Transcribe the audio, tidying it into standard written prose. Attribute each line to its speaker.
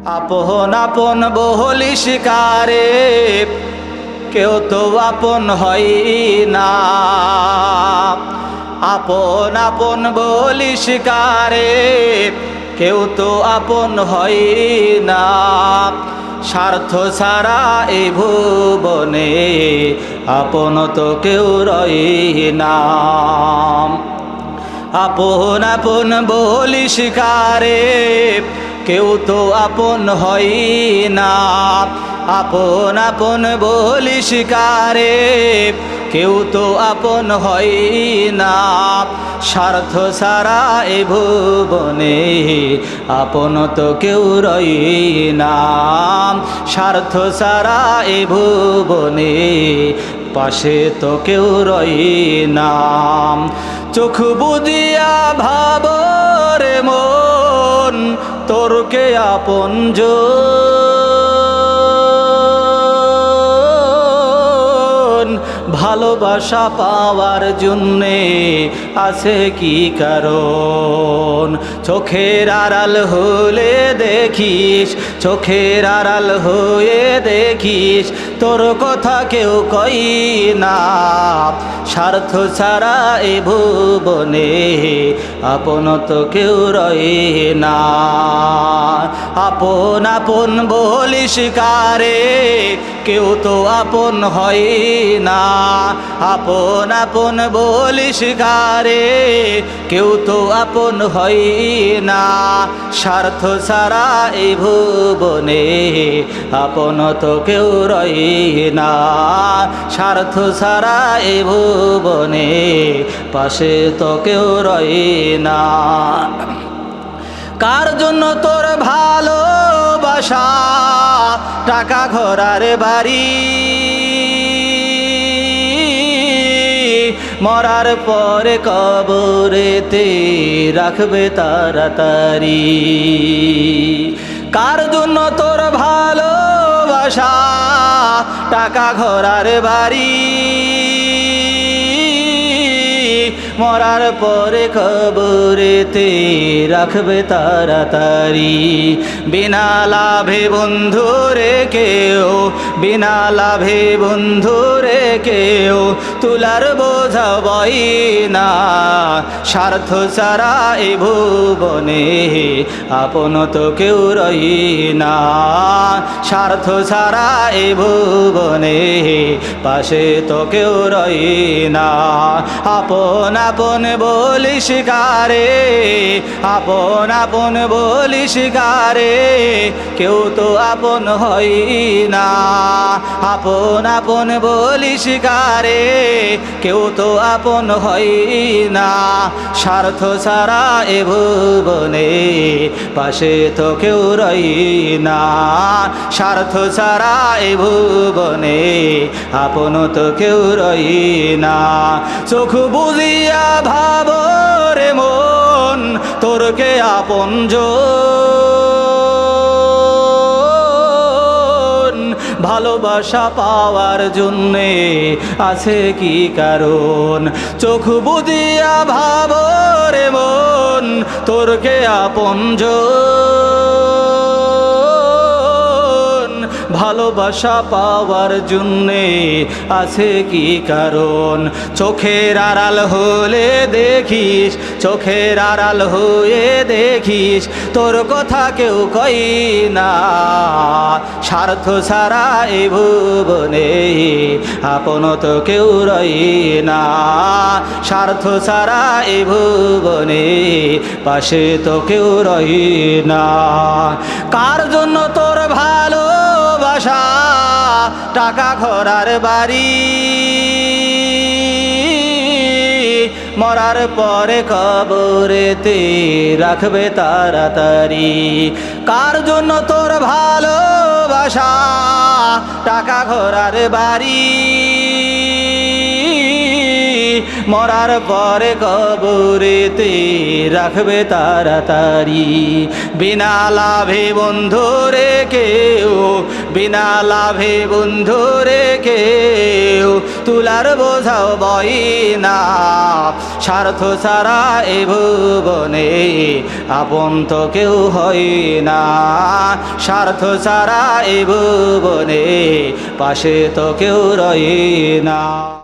Speaker 1: আপন আপন বলি শিকারে কেউ তো আপন হয় না। আপন আপন বলি শিকারে কেউ তো আপন হয় না। স্বার্থ ছাড়া এই ভুবনে আপন তো কেউ রয় না। আপন আপন বলি শিকারে কেউ তো আপন হয় না। আপন আপন বলি শিকারে কেউ তো আপন হয় না। স্বার্থ ছাড়া এ ভুবনে আপন তো কেউ রয় না। স্বার্থ ছাড়া এ ভুবনে পাশে তো কেউ রয় না। চোখ বুজিয়া ভাবরে মন তোর কে আপনজন। ভালোবাসা পাওয়ার জন্যে আছে কি কারণ? চোখের আড়াল হলে দেখিস, চোখের আড়াল হয়ে দেখিস তোর কথা কেউ কই না। স্বার্থ ছাড়া এ ভুবনে আপন তো কেউ রয় না। আপন আপন বলি শিকারে কেউ তো আপন হয় না। আপন আপন বলি শিকারে কেউ তো আপন হয় না। স্বার্থ ছাড়া এই ভুবনে আপন তো কেউ রয় না। স্বার্থ ছাড়া এই ভুবনে পাশে তো কেউ রয় না। কার জন্য তোর ভালোবাসা টাকা ঘোড়ার বাড়ি? মরার পরে কবরেতে রাখবে তাড়াতাড়ি। কার জন্য তোর ভালোবাসা টাকা ঘোড়ার বাড়ি? মরার পরে কবরেতে রাখবে তাড়াতাড়ি। বিনা লাভে বন্ধু রে কেউ, বিনা লাভে বন্ধু রে কেউ তুলার বোঝা বই না। স্বার্থ ছাড়া এ ভুবনে আপন তো কেউ রয় না। স্বার্থ ছাড়া এ ভুবনে পাশে তো কেউ রয় না। আপন আপন বলি শিকারে, আপন আপন বলি শিকারে কেউ তো আপন হয় না। আপন আপন বলি শিকারে কেউ তো আপন হয় না। স্বার্থ ছাড়া এ ভুবনে পাশে তো কেউ রয় না। স্বার্থ ছাড়া এ ভুবনে আপন তো কেউ রয় না। চোখ বুজিয়া ভাবরে মন তোর কে আপনজন। ভালোবাসা পাওয়ার জন্যে আছে কি কারণ? চোখ বুজিয়া ভাবরে মন তোর কে আপনজন। ভালোবাসা পাওয়ার জন্যে আছে কি কারণ? চোখের আড়াল হলে দেখিস, চোখের আড়াল হয়ে দেখিস তোর কথা কেউ কই না। স্বার্থ ছাড়া এ ভুবনে আপন তো কেউ রয় না। স্বার্থ ছাড়া এ ভুবনে পাশে তো কেউ রয় না। কার জন্য তোর ভালোবাসা টাকা ঘোড়ার বাড়ি? মরার পরে কবরেতে রাখবে তাড়াতাড়ি। কার জন্য তোর ভালোবাসা টাকা ঘোড়ার বাড়ি? মরার পরে কবরেতে রাখবে তাড়াতাড়ি। বিনা লাভে বন্ধু রে কেউ, বিনা লাভে বন্ধু রে কেউ তুলার বোঝাও বই না। স্বার্থ ছাড়া এ ভুবনে আপন তো কেউ হয় না। স্বার্থ ছাড়া এ ভুবনে পাশে তো কেউ রয়ে না।